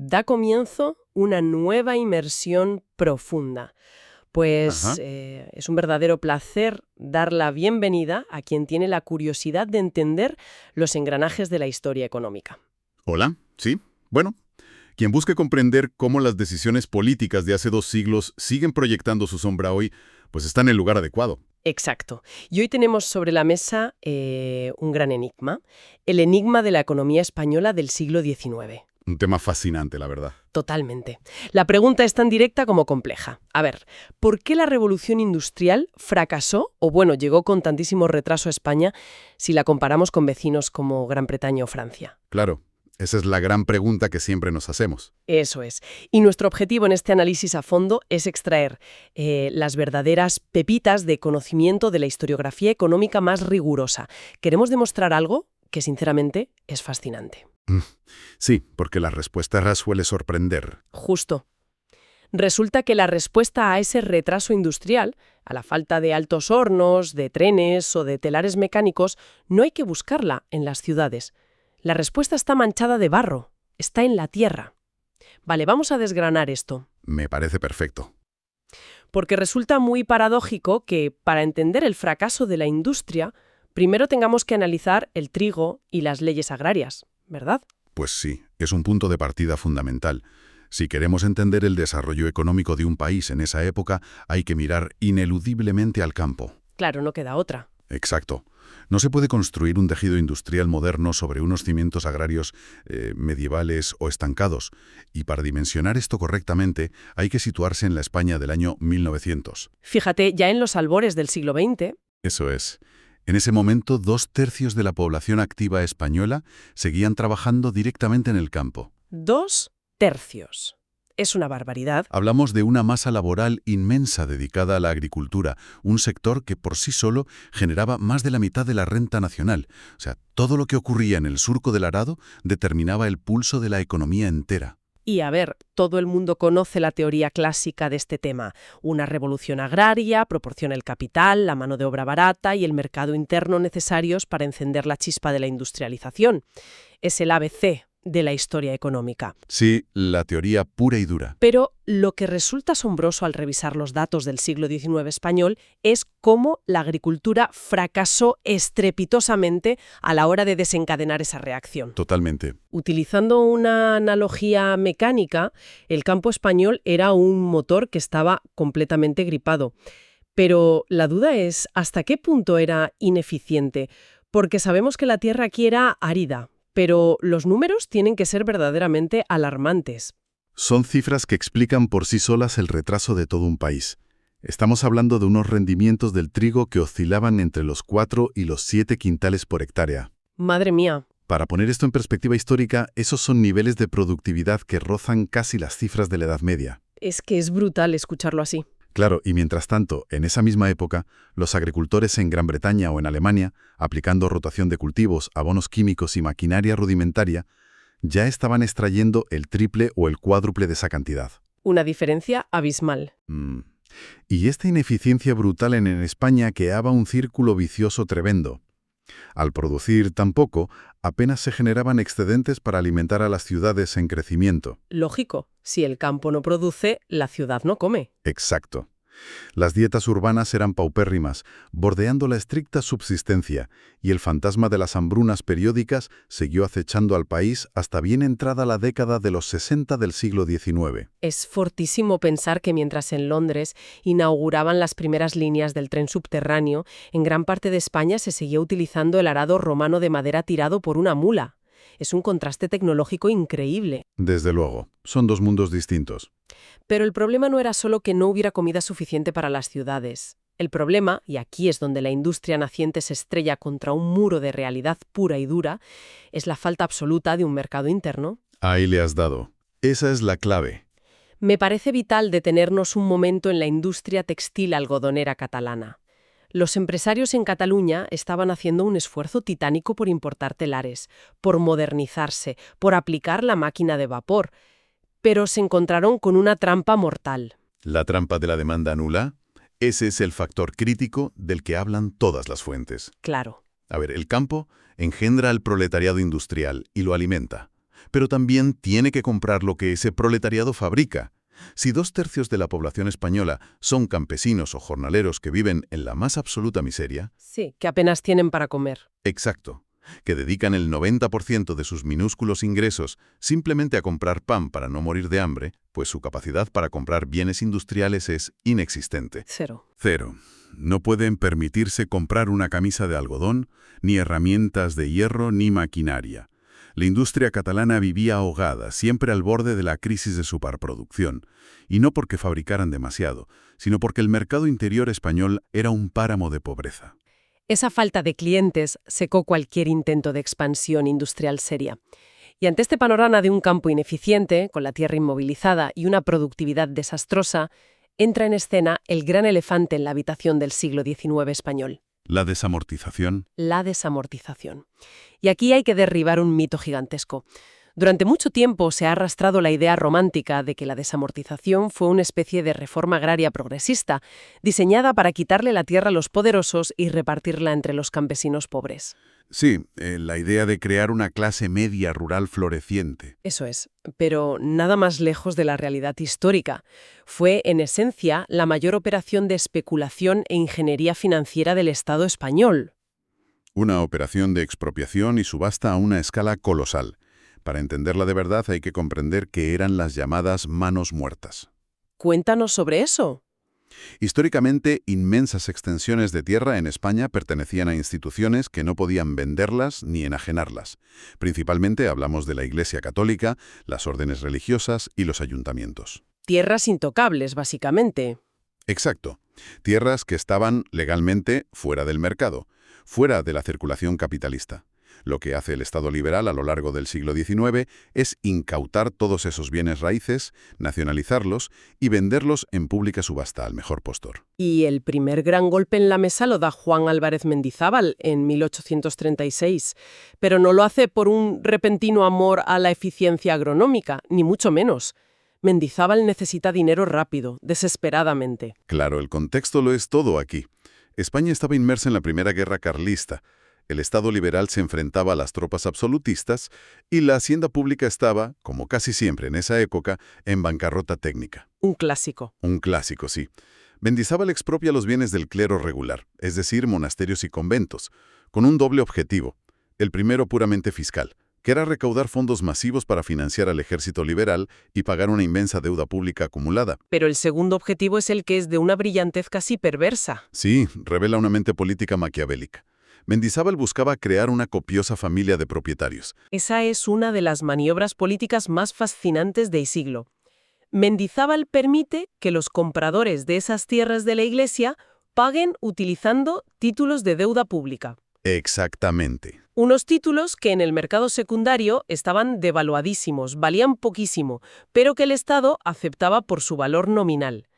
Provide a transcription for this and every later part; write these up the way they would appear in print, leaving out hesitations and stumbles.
Da comienzo una nueva inmersión profunda. Pues Ajá. es un verdadero placer dar la bienvenida a quien tiene la curiosidad de entender los engranajes de la historia económica. Hola, sí. Bueno, quien busque comprender cómo las decisiones políticas de hace 2 siglos siguen proyectando su sombra hoy, pues está en el lugar adecuado. Exacto. Y hoy tenemos sobre la mesa un gran enigma, el enigma de la economía española del siglo XIX. Un tema fascinante, la verdad. Totalmente. La pregunta es tan directa como compleja. A ver, ¿por qué la revolución industrial fracasó o, bueno, llegó con tantísimo retraso a España si la comparamos con vecinos como Gran Bretaña o Francia? Claro, esa es la gran pregunta que siempre nos hacemos. Eso es. Y nuestro objetivo en este análisis a fondo es extraer las verdaderas pepitas de conocimiento de la historiografía económica más rigurosa. Queremos demostrar algo que, sinceramente, es fascinante. Sí, porque la respuesta suele sorprender. Justo. Resulta que la respuesta a ese retraso industrial, a la falta de altos hornos, de trenes o de telares mecánicos, no hay que buscarla en las ciudades. La respuesta está manchada de barro, está en la tierra. Vale, vamos a desgranar esto, Me parece perfecto. porque resulta muy paradójico que, para entender el fracaso de la industria, primero tengamos que analizar el trigo y las leyes agrarias, ¿verdad? Pues sí, es un punto de partida fundamental. Si queremos entender el desarrollo económico de un país en esa época, hay que mirar ineludiblemente al campo. Claro, no queda otra. Exacto. No se puede construir un tejido industrial moderno sobre unos cimientos agrarios medievales o estancados. Y para dimensionar esto correctamente, hay que situarse en la España del año 1900. Fíjate, ya en los albores del siglo XX, Eso es. En ese momento, 2/3 de la población activa española seguían trabajando directamente en el campo. 2/3. Es una barbaridad. Hablamos de una masa laboral inmensa dedicada a la agricultura, un sector que por sí solo generaba más de la mitad de la renta nacional. O sea, todo lo que ocurría en el surco del arado determinaba el pulso de la economía entera. Y a ver, todo el mundo conoce la teoría clásica de este tema. Una revolución agraria proporciona el capital, la mano de obra barata y el mercado interno necesarios para encender la chispa de la industrialización. Es el ABC de la historia económica. Sí, la teoría pura y dura. Pero lo que resulta asombroso al revisar los datos del siglo XIX español es cómo la agricultura fracasó estrepitosamente a la hora de desencadenar esa reacción. Totalmente. Utilizando una analogía mecánica, el campo español era un motor que estaba completamente gripado. Pero la duda es, ¿hasta qué punto era ineficiente? Porque sabemos que la tierra aquí era árida, pero los números tienen que ser verdaderamente alarmantes. Son cifras que explican por sí solas el retraso de todo un país. Estamos hablando de unos rendimientos del trigo que oscilaban entre los 4 y los 7 quintales por hectárea. Madre mía. Para poner esto en perspectiva histórica, esos son niveles de productividad que rozan casi las cifras de la Edad Media. Es que es brutal escucharlo así. Claro, y mientras tanto, en esa misma época, los agricultores en Gran Bretaña o en Alemania, aplicando rotación de cultivos, abonos químicos y maquinaria rudimentaria, ya estaban extrayendo el triple o el cuádruple de esa cantidad. Una diferencia abismal. Y esta ineficiencia brutal en España creaba un círculo vicioso tremendo. Al producir tan poco, apenas se generaban excedentes para alimentar a las ciudades en crecimiento. Lógico, si el campo no produce, la ciudad no come. Exacto. Las dietas urbanas eran paupérrimas, bordeando la estricta subsistencia, y el fantasma de las hambrunas periódicas siguió acechando al país hasta bien entrada la década de los 60 del siglo XIX. Es fortísimo pensar que mientras en Londres inauguraban las primeras líneas del tren subterráneo, en gran parte de España se seguía utilizando el arado romano de madera tirado por una mula. Es un contraste tecnológico increíble. Desde luego, son dos mundos distintos. Pero el problema no era solo que no hubiera comida suficiente para las ciudades. El problema, y aquí es donde la industria naciente se estrella contra un muro de realidad pura y dura, es la falta absoluta de un mercado interno. Ahí le has dado. Esa es la clave. Me parece vital detenernos un momento en la industria textil algodonera catalana. Los empresarios en Cataluña estaban haciendo un esfuerzo titánico por importar telares, por modernizarse, por aplicar la máquina de vapor, pero se encontraron con una trampa mortal. ¿La trampa de la demanda nula? Ese es el factor crítico del que hablan todas las fuentes. Claro. A ver, el campo engendra al proletariado industrial y lo alimenta. pero también tiene que comprar lo que ese proletariado fabrica. Si 2/3 de la población española son campesinos o jornaleros que viven en la más absoluta miseria, Sí, que apenas tienen para comer. exacto, que dedican el 90% de sus minúsculos ingresos simplemente a comprar pan para no morir de hambre, pues su capacidad para comprar bienes industriales es inexistente. Cero. Cero. No pueden permitirse comprar una camisa de algodón, ni herramientas de hierro, ni maquinaria. La industria catalana vivía ahogada, siempre al borde de la crisis de superproducción, y no porque fabricaran demasiado, sino porque el mercado interior español era un páramo de pobreza. Esa falta de clientes secó cualquier intento de expansión industrial seria. Y ante este panorama de un campo ineficiente, con la tierra inmovilizada y una productividad desastrosa, entra en escena el gran elefante en la habitación del siglo XIX español: La desamortización. la desamortización. Y aquí hay que derribar un mito gigantesco. Durante mucho tiempo se ha arrastrado la idea romántica de que la desamortización fue una especie de reforma agraria progresista, diseñada para quitarle la tierra a los poderosos y repartirla entre los campesinos pobres. Sí, la idea de crear una clase media rural floreciente. Eso es, pero nada más lejos de la realidad histórica. Fue, en esencia, la mayor operación de especulación e ingeniería financiera del Estado español. Una operación de expropiación y subasta a una escala colosal. Para entenderla de verdad hay que comprender que eran las llamadas manos muertas. Cuéntanos sobre eso. Históricamente, inmensas extensiones de tierra en España pertenecían a instituciones que no podían venderlas ni enajenarlas. Principalmente hablamos de la Iglesia Católica, las órdenes religiosas y los ayuntamientos. Tierras intocables, básicamente. Exacto. Tierras que estaban legalmente fuera del mercado, fuera de la circulación capitalista. Lo que hace el Estado liberal a lo largo del siglo XIX es incautar todos esos bienes raíces, nacionalizarlos y venderlos en pública subasta al mejor postor. Y el primer gran golpe en la mesa lo da Juan Álvarez Mendizábal en 1836, pero no lo hace por un repentino amor a la eficiencia agronómica, ni mucho menos. Mendizábal necesita dinero rápido, desesperadamente. Claro, el contexto lo es todo aquí. España estaba inmersa en la Primera Guerra Carlista. El Estado liberal se enfrentaba a las tropas absolutistas y la hacienda pública estaba, como casi siempre en esa época, en bancarrota técnica. Un clásico. Un clásico, sí. Mendizábal expropia los bienes del clero regular, es decir, monasterios y conventos, con un doble objetivo. El primero puramente fiscal, que era recaudar fondos masivos para financiar al ejército liberal y pagar una inmensa deuda pública acumulada. Pero el segundo objetivo es el que es de una brillantez casi perversa. Sí, revela una mente política maquiavélica. Mendizábal buscaba crear una copiosa familia de propietarios. Esa es una de las maniobras políticas más fascinantes del siglo. Mendizábal permite que los compradores de esas tierras de la Iglesia paguen utilizando títulos de deuda pública. Exactamente. Unos títulos que en el mercado secundario estaban devaluadísimos, valían poquísimo, pero que el Estado aceptaba por su valor nominal.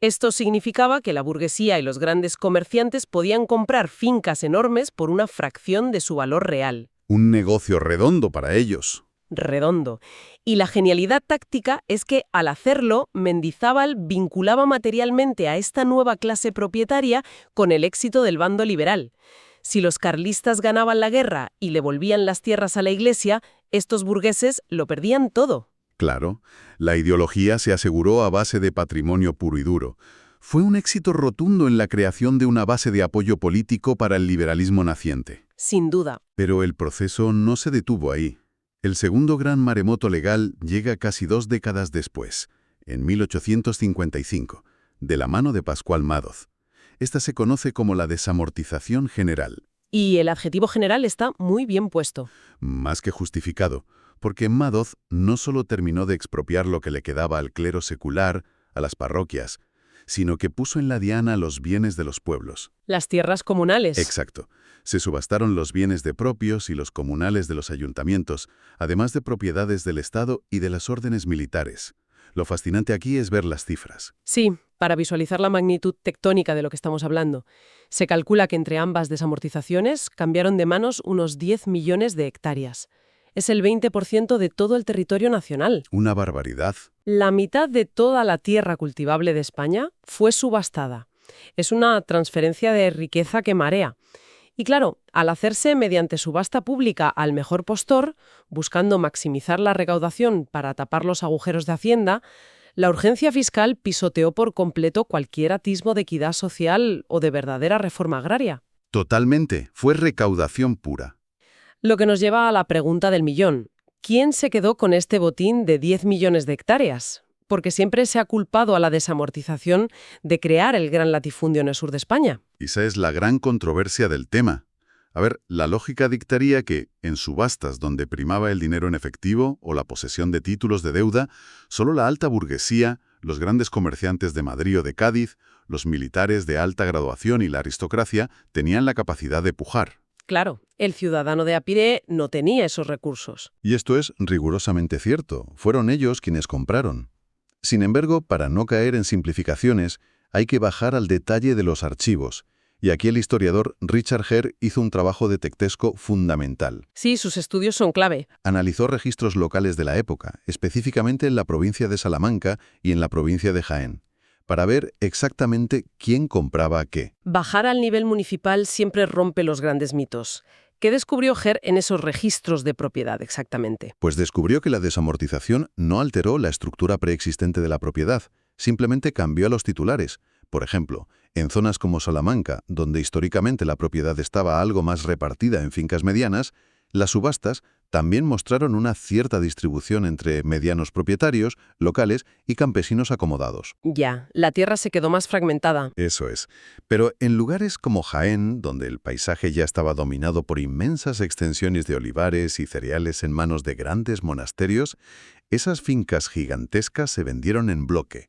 Esto significaba que la burguesía y los grandes comerciantes podían comprar fincas enormes por una fracción de su valor real. Un negocio redondo para ellos. Redondo. Y la genialidad táctica es que, al hacerlo, Mendizábal vinculaba materialmente a esta nueva clase propietaria con el éxito del bando liberal. Si los carlistas ganaban la guerra y le volvían las tierras a la Iglesia, estos burgueses lo perdían todo. Claro, la ideología se aseguró a base de patrimonio puro y duro. Fue un éxito rotundo en la creación de una base de apoyo político para el liberalismo naciente. Sin duda. Pero el proceso no se detuvo ahí. El segundo gran maremoto legal llega casi 2 décadas después, en 1855, de la mano de Pascual Madoz. Esta se conoce como la desamortización general. Y el adjetivo general está muy bien puesto. Más que justificado, porque Madoz no solo terminó de expropiar lo que le quedaba al clero secular, a las parroquias, sino que puso en la diana los bienes de los pueblos. Las tierras comunales. Exacto. Se subastaron los bienes de propios y los comunales de los ayuntamientos, además de propiedades del Estado y de las órdenes militares. Lo fascinante aquí es ver las cifras. Sí, para visualizar la magnitud tectónica de lo que estamos hablando. Se calcula que entre ambas desamortizaciones cambiaron de manos unos 10 millones de hectáreas. Es el 20% de todo el territorio nacional. Una barbaridad. La mitad de toda la tierra cultivable de España fue subastada. Es una transferencia de riqueza que marea. Y claro, al hacerse mediante subasta pública al mejor postor, buscando maximizar la recaudación para tapar los agujeros de Hacienda, la urgencia fiscal pisoteó por completo cualquier atisbo de equidad social o de verdadera reforma agraria. Totalmente, fue recaudación pura. Lo que nos lleva a la pregunta del millón. ¿Quién se quedó con este botín de 10 millones de hectáreas? Porque siempre se ha culpado a la desamortización de crear el gran latifundio en el sur de España. Esa es la gran controversia del tema. A ver, la lógica dictaría que, en subastas donde primaba el dinero en efectivo o la posesión de títulos de deuda, solo la alta burguesía, los grandes comerciantes de Madrid o de Cádiz, los militares de alta graduación y la aristocracia tenían la capacidad de pujar. Claro, el ciudadano de a pie no tenía esos recursos. Y esto es rigurosamente cierto. Fueron ellos quienes compraron. Sin embargo, para no caer en simplificaciones, hay que bajar al detalle de los archivos. Y aquí el historiador Richard Hare hizo un trabajo detectivesco fundamental. Sí, sus estudios son clave. Analizó registros locales de la época, específicamente en la provincia de Salamanca y en la provincia de Jaén, para ver exactamente quién compraba qué. Bajar al nivel municipal siempre rompe los grandes mitos. ¿Qué descubrió Hare en esos registros de propiedad exactamente? Pues descubrió que la desamortización no alteró la estructura preexistente de la propiedad, simplemente cambió a los titulares. Por ejemplo, en zonas como Salamanca, donde históricamente la propiedad estaba algo más repartida en fincas medianas, las subastas también mostraron una cierta distribución entre medianos propietarios, locales y campesinos acomodados. Ya, la tierra se quedó más fragmentada. Eso es. Pero en lugares como Jaén, donde el paisaje ya estaba dominado por inmensas extensiones de olivares y cereales en manos de grandes monasterios, esas fincas gigantescas se vendieron en bloque.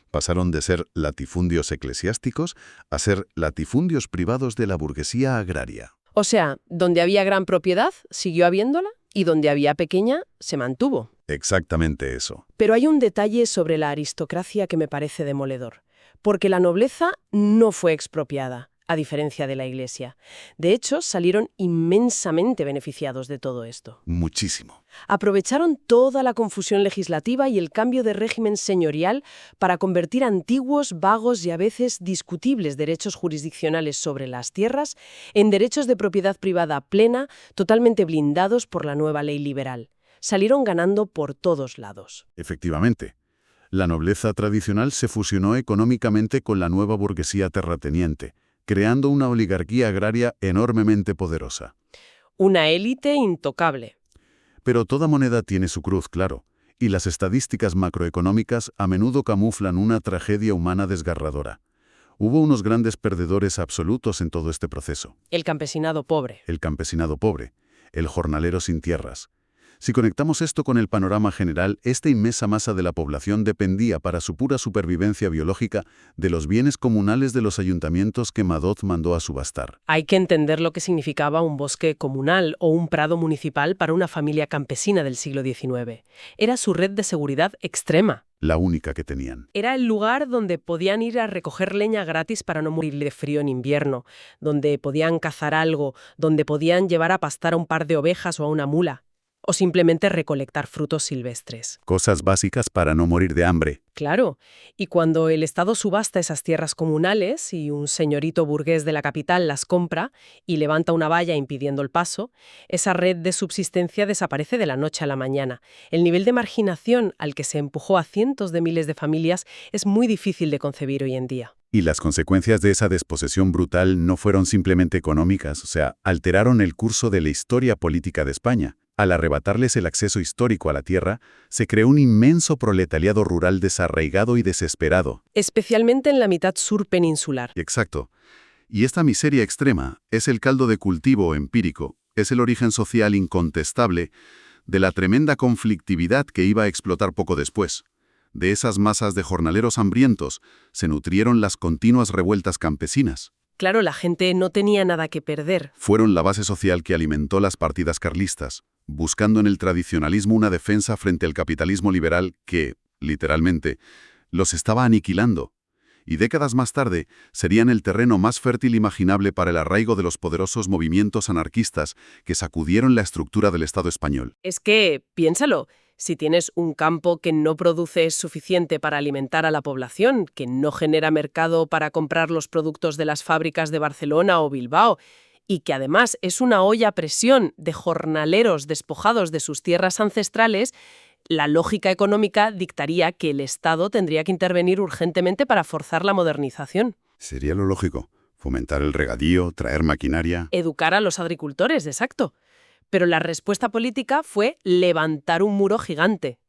Pasaron de ser latifundios eclesiásticos a ser latifundios privados de la burguesía agraria. O sea, donde había gran propiedad, siguió habiéndola, y donde había pequeña, se mantuvo. Exactamente eso. Pero hay un detalle sobre la aristocracia que me parece demoledor, porque la nobleza no fue expropiada, a diferencia de la Iglesia. De hecho, salieron inmensamente beneficiados de todo esto. Muchísimo. Aprovecharon toda la confusión legislativa y el cambio de régimen señorial para convertir antiguos, vagos y a veces discutibles derechos jurisdiccionales sobre las tierras en derechos de propiedad privada plena, totalmente blindados por la nueva ley liberal. Salieron ganando por todos lados. Efectivamente. La nobleza tradicional se fusionó económicamente con la nueva burguesía terrateniente, creando una oligarquía agraria enormemente poderosa. Una élite intocable. Pero toda moneda tiene su cruz, claro, y las estadísticas macroeconómicas a menudo camuflan una tragedia humana desgarradora. Hubo unos grandes perdedores absolutos en todo este proceso. El campesinado pobre. El campesinado pobre, el jornalero sin tierras. Si conectamos esto con el panorama general, esta inmensa masa de la población dependía para su pura supervivencia biológica de los bienes comunales de los ayuntamientos que Madoz mandó a subastar. Hay que entender lo que significaba un bosque comunal o un prado municipal para una familia campesina del siglo XIX. Era su red de seguridad extrema. La única que tenían. Era el lugar donde podían ir a recoger leña gratis para no morir de frío en invierno, donde podían cazar algo, donde podían llevar a pastar a un par de ovejas o a una mula. O simplemente recolectar frutos silvestres. Cosas básicas para no morir de hambre. Claro, y cuando el Estado subasta esas tierras comunales y un señorito burgués de la capital las compra y levanta una valla impidiendo el paso, esa red de subsistencia desaparece de la noche a la mañana. El nivel de marginación al que se empujó a cientos de miles de familias es muy difícil de concebir hoy en día. Y las consecuencias de esa desposesión brutal no fueron simplemente económicas, o sea, alteraron el curso de la historia política de España. Al arrebatarles el acceso histórico a la tierra, se creó un inmenso proletariado rural desarraigado y desesperado. Especialmente en la mitad sur peninsular. Exacto. Y esta miseria extrema es el caldo de cultivo empírico, es el origen social incontestable de la tremenda conflictividad que iba a explotar poco después. De esas masas de jornaleros hambrientos se nutrieron las continuas revueltas campesinas. Claro, la gente no tenía nada que perder. Fueron la base social que alimentó las partidas carlistas, buscando en el tradicionalismo una defensa frente al capitalismo liberal que, literalmente, los estaba aniquilando. Y décadas más tarde serían el terreno más fértil imaginable para el arraigo de los poderosos movimientos anarquistas que sacudieron la estructura del Estado español. Es que, piénsalo, si tienes un campo que no produce suficiente para alimentar a la población, que no genera mercado para comprar los productos de las fábricas de Barcelona o Bilbao, y que además es una olla a presión de jornaleros despojados de sus tierras ancestrales, la lógica económica dictaría que el Estado tendría que intervenir urgentemente para forzar la modernización. Sería lo lógico. Fomentar el regadío, traer maquinaria. Educar a los agricultores, exacto. Pero la respuesta política fue levantar un muro gigante.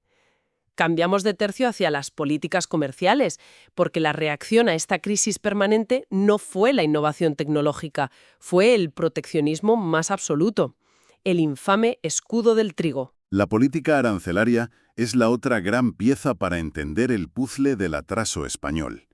Cambiamos de tercio hacia las políticas comerciales, porque la reacción a esta crisis permanente no fue la innovación tecnológica, fue el proteccionismo más absoluto, el infame escudo del trigo. La política arancelaria es la otra gran pieza para entender el puzzle del atraso español.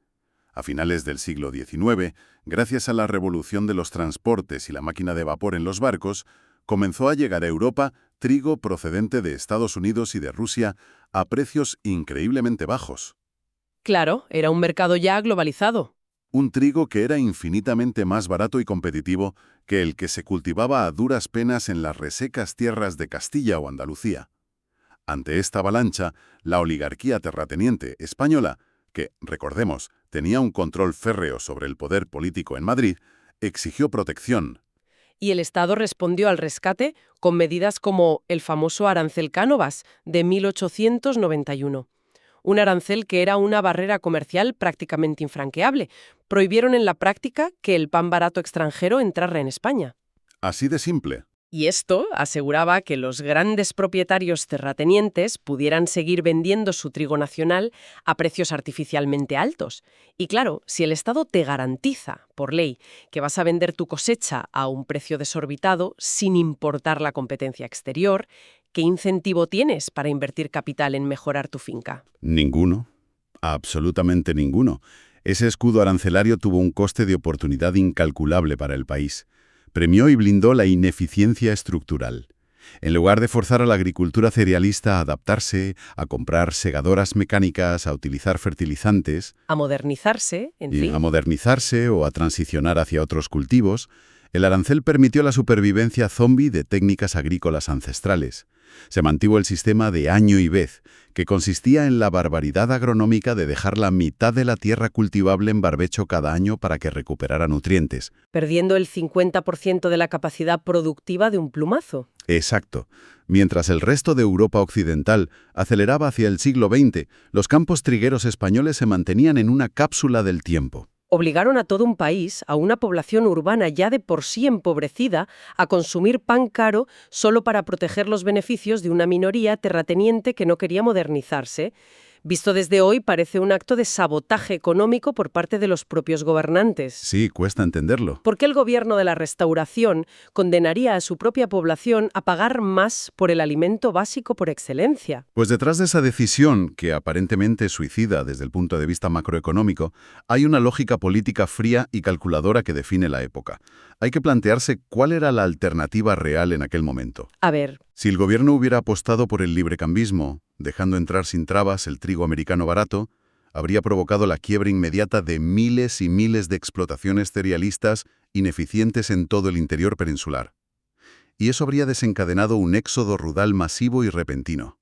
A finales del siglo XIX, gracias a la revolución de los transportes y la máquina de vapor en los barcos, comenzó a llegar a Europa trigo procedente de Estados Unidos y de Rusia a precios increíblemente bajos. Claro, era un mercado ya globalizado. Un trigo que era infinitamente más barato y competitivo que el que se cultivaba a duras penas en las resecas tierras de Castilla o Andalucía. Ante esta avalancha, la oligarquía terrateniente española, que, recordemos, tenía un control férreo sobre el poder político en Madrid, exigió protección. Y el Estado respondió al rescate con medidas como el famoso arancel Cánovas de 1891. Un arancel que era una barrera comercial prácticamente infranqueable. Prohibieron en la práctica que el pan barato extranjero entrara en España. Así de simple. Y esto aseguraba que los grandes propietarios terratenientes pudieran seguir vendiendo su trigo nacional a precios artificialmente altos. Y claro, si el Estado te garantiza, por ley, que vas a vender tu cosecha a un precio desorbitado sin importar la competencia exterior, ¿qué incentivo tienes para invertir capital en mejorar tu finca? Ninguno. Absolutamente ninguno. Ese escudo arancelario tuvo un coste de oportunidad incalculable para el país. Premió y blindó la ineficiencia estructural. En lugar de forzar a la agricultura cerealista a adaptarse, a comprar segadoras mecánicas, a utilizar fertilizantes, A modernizarse, en fin. a modernizarse o a transicionar hacia otros cultivos, el arancel permitió la supervivencia zombie de técnicas agrícolas ancestrales. Se mantuvo el sistema de año y vez, que consistía en la barbaridad agronómica de dejar la mitad de la tierra cultivable en barbecho cada año para que recuperara nutrientes. Perdiendo el 50% de la capacidad productiva de un plumazo. Exacto. Mientras el resto de Europa occidental aceleraba hacia el siglo XX, los campos trigueros españoles se mantenían en una cápsula del tiempo. Obligaron a todo un país, a una población urbana ya de por sí empobrecida, a consumir pan caro solo para proteger los beneficios de una minoría terrateniente que no quería modernizarse. Visto desde hoy, parece un acto de sabotaje económico por parte de los propios gobernantes. Sí, cuesta entenderlo. ¿Por qué el gobierno de la Restauración condenaría a su propia población a pagar más por el alimento básico por excelencia? Pues detrás de esa decisión, que aparentemente es suicida desde el punto de vista macroeconómico, hay una lógica política fría y calculadora que define la época. Hay que plantearse cuál era la alternativa real en aquel momento. A ver, Si el gobierno hubiera apostado por el librecambismo, dejando entrar sin trabas el trigo americano barato, habría provocado la quiebra inmediata de miles y miles de explotaciones cerealistas ineficientes en todo el interior peninsular. Y eso habría desencadenado un éxodo rural masivo y repentino.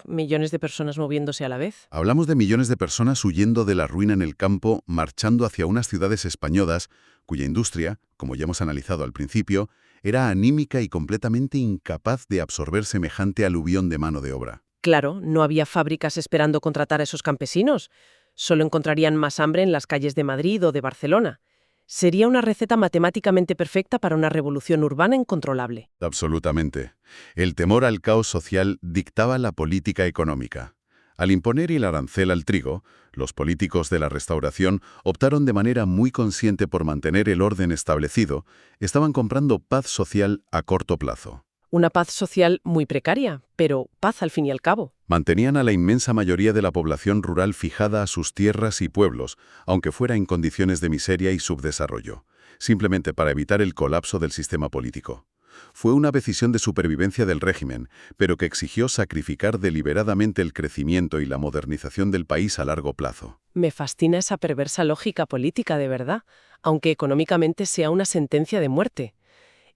millones de personas moviéndose a la vez. Hablamos de millones de personas huyendo de la ruina en el campo, marchando hacia unas ciudades españolas, cuya industria, como ya hemos analizado al principio, era anímica y completamente incapaz de absorber semejante aluvión de mano de obra. Claro, no había fábricas esperando contratar a esos campesinos. Solo encontrarían más hambre en las calles de Madrid o de Barcelona. Sería una receta matemáticamente perfecta para una revolución urbana incontrolable. Absolutamente. El temor al caos social dictaba la política económica. Al imponer el arancel al trigo, los políticos de la Restauración optaron de manera muy consciente por mantener el orden establecido. Estaban comprando paz social a corto plazo. Una paz social muy precaria, pero paz al fin y al cabo. Mantenían a la inmensa mayoría de la población rural fijada a sus tierras y pueblos, aunque fuera en condiciones de miseria y subdesarrollo, simplemente para evitar el colapso del sistema político. Fue una decisión de supervivencia del régimen, pero que exigió sacrificar deliberadamente el crecimiento y la modernización del país a largo plazo. Me fascina esa perversa lógica política de verdad, aunque económicamente sea una sentencia de muerte.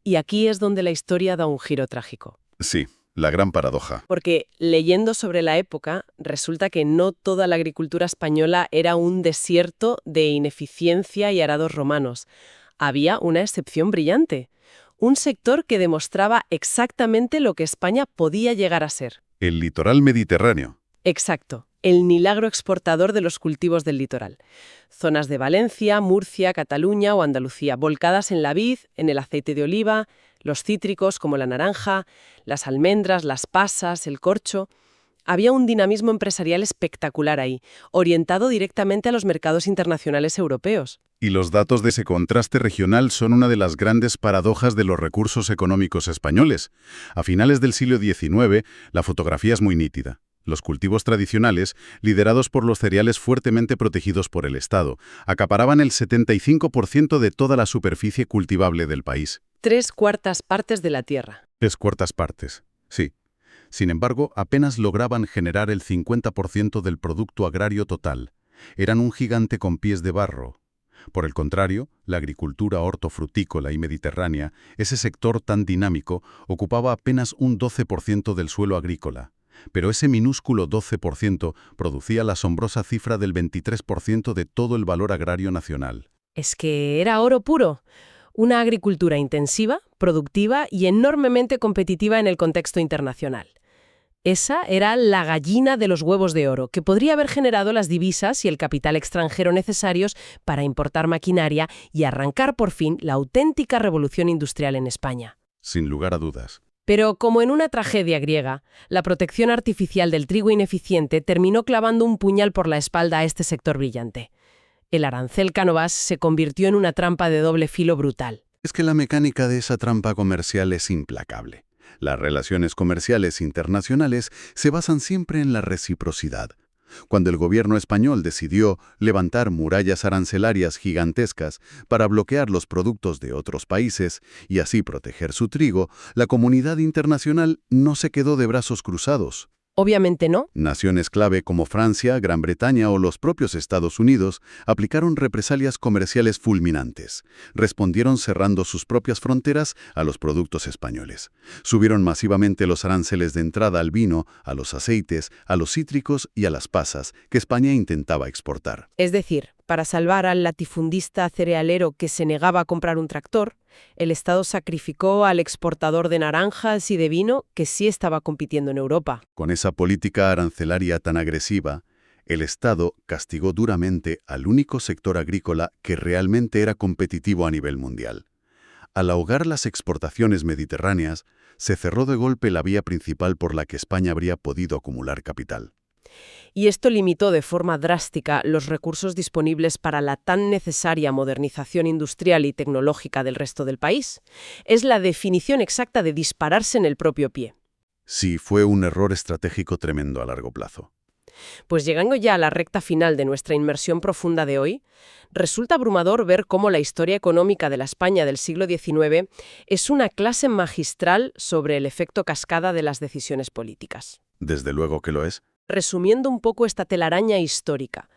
Y aquí es donde la historia da un giro trágico. Sí, la gran paradoja. Porque leyendo sobre la época, resulta que no toda la agricultura española era un desierto de ineficiencia y arados romanos. había una excepción brillante. Un sector que demostraba exactamente lo que España podía llegar a ser. El litoral mediterráneo. Exacto, el milagro exportador de los cultivos del litoral. Zonas de Valencia, Murcia, Cataluña o Andalucía, volcadas en la vid, en el aceite de oliva, los cítricos como la naranja, las almendras, las pasas, el corcho. Había un dinamismo empresarial espectacular ahí, orientado directamente a los mercados internacionales europeos. Y los datos de ese contraste regional son una de las grandes paradojas de los recursos económicos españoles. A finales del siglo XIX, la fotografía es muy nítida. Los cultivos tradicionales, liderados por los cereales fuertemente protegidos por el Estado, acaparaban el 75% de toda la superficie cultivable del país. 3/4 partes de la tierra. 3/4 partes, sí. Sin embargo, apenas lograban generar el 50% del producto agrario total. Eran un gigante con pies de barro. Por el contrario, la agricultura hortofrutícola y mediterránea, ese sector tan dinámico, ocupaba apenas un 12% del suelo agrícola. Pero ese minúsculo 12% producía la asombrosa cifra del 23% de todo el valor agrario nacional. Es que era oro puro. Una agricultura intensiva, productiva y enormemente competitiva en el contexto internacional. Esa era la gallina de los huevos de oro, que podría haber generado las divisas y el capital extranjero necesarios para importar maquinaria y arrancar por fin la auténtica revolución industrial en España. Sin lugar a dudas. Pero, como en una tragedia griega, la protección artificial del trigo ineficiente terminó clavando un puñal por la espalda a este sector brillante. El arancel Cánovas se convirtió en una trampa de doble filo brutal. Es que la mecánica de esa trampa comercial es implacable. Las relaciones comerciales internacionales se basan siempre en la reciprocidad. Cuando el gobierno español decidió levantar murallas arancelarias gigantescas para bloquear los productos de otros países y así proteger su trigo, la comunidad internacional no se quedó de brazos cruzados. Obviamente no. Naciones clave como Francia, Gran Bretaña o los propios Estados Unidos aplicaron represalias comerciales fulminantes. Respondieron cerrando sus propias fronteras a los productos españoles. Subieron masivamente los aranceles de entrada al vino, a los aceites, a los cítricos y a las pasas que España intentaba exportar. Es decir, para salvar al latifundista cerealero que se negaba a comprar un tractor, el Estado sacrificó al exportador de naranjas y de vino que sí estaba compitiendo en Europa. Con esa política arancelaria tan agresiva, el Estado castigó duramente al único sector agrícola que realmente era competitivo a nivel mundial. Al ahogar las exportaciones mediterráneas, se cerró de golpe la vía principal por la que España habría podido acumular capital. Y esto limitó de forma drástica los recursos disponibles para la tan necesaria modernización industrial y tecnológica del resto del país. Es la definición exacta de dispararse en el propio pie. Sí, fue un error estratégico tremendo a largo plazo. Pues llegando ya a la recta final de nuestra inmersión profunda de hoy, resulta abrumador ver cómo la historia económica de la España del siglo XIX es una clase magistral sobre el efecto cascada de las decisiones políticas. Desde luego que lo es. Resumiendo un poco esta telaraña histórica,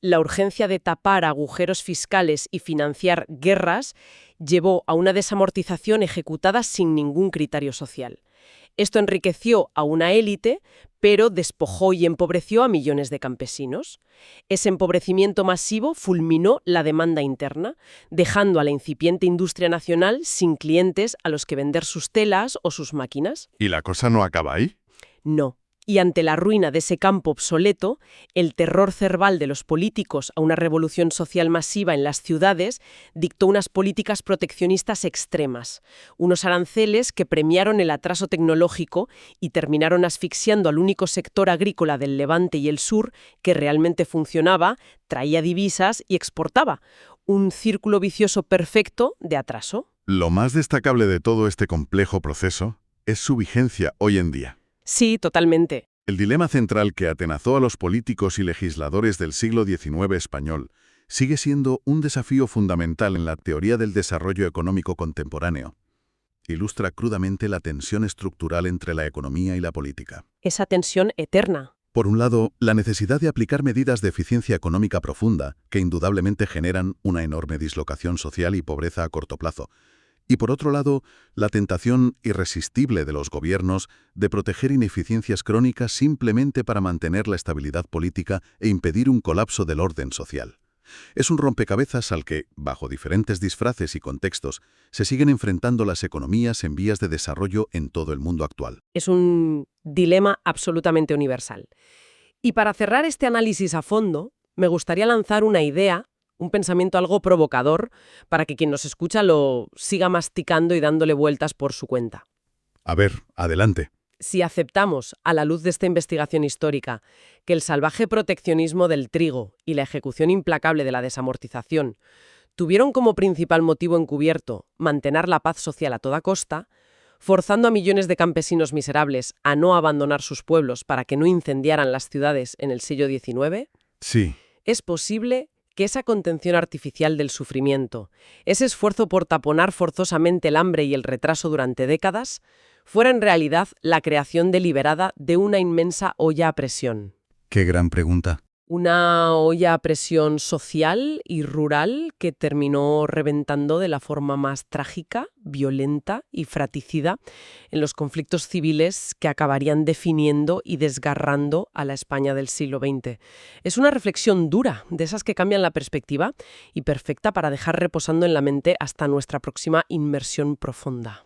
la urgencia de tapar agujeros fiscales y financiar guerras llevó a una desamortización ejecutada sin ningún criterio social. Esto enriqueció a una élite, pero despojó y empobreció a millones de campesinos. Ese empobrecimiento masivo fulminó la demanda interna, dejando a la incipiente industria nacional sin clientes a los que vender sus telas o sus máquinas. ¿Y la cosa no acaba ahí? No. Y ante la ruina de ese campo obsoleto, el terror cerval de los políticos a una revolución social masiva en las ciudades dictó unas políticas proteccionistas extremas, unos aranceles que premiaron el atraso tecnológico y terminaron asfixiando al único sector agrícola del Levante y el Sur que realmente funcionaba, traía divisas y exportaba. Un círculo vicioso perfecto de atraso. Lo más destacable de todo este complejo proceso es su vigencia hoy en día. Sí, totalmente. El dilema central que atenazó a los políticos y legisladores del siglo XIX español sigue siendo un desafío fundamental en la teoría del desarrollo económico contemporáneo. Ilustra crudamente la tensión estructural entre la economía y la política. Esa tensión eterna. Por un lado, la necesidad de aplicar medidas de eficiencia económica profunda, que indudablemente generan una enorme dislocación social y pobreza a corto plazo. Y por otro lado, la tentación irresistible de los gobiernos de proteger ineficiencias crónicas simplemente para mantener la estabilidad política e impedir un colapso del orden social. Es un rompecabezas al que, bajo diferentes disfraces y contextos, se siguen enfrentando las economías en vías de desarrollo en todo el mundo actual. Es un dilema absolutamente universal. Y para cerrar este análisis a fondo, me gustaría lanzar una idea, un pensamiento algo provocador, para que quien nos escucha lo siga masticando y dándole vueltas por su cuenta. A ver, adelante. Si aceptamos, a la luz de esta investigación histórica, que el salvaje proteccionismo del trigo y la ejecución implacable de la desamortización tuvieron como principal motivo encubierto mantener la paz social a toda costa, forzando a millones de campesinos miserables a no abandonar sus pueblos para que no incendiaran las ciudades en el siglo XIX, Sí, es posible que esa contención artificial del sufrimiento, ese esfuerzo por taponar forzosamente el hambre y el retraso durante décadas, fuera en realidad la creación deliberada de una inmensa olla a presión. qué gran pregunta. Una olla a presión social y rural que terminó reventando de la forma más trágica, violenta y fratricida en los conflictos civiles que acabarían definiendo y desgarrando a la España del siglo XX. Es una reflexión dura, de esas que cambian la perspectiva y perfecta para dejar reposando en la mente hasta nuestra próxima inmersión profunda.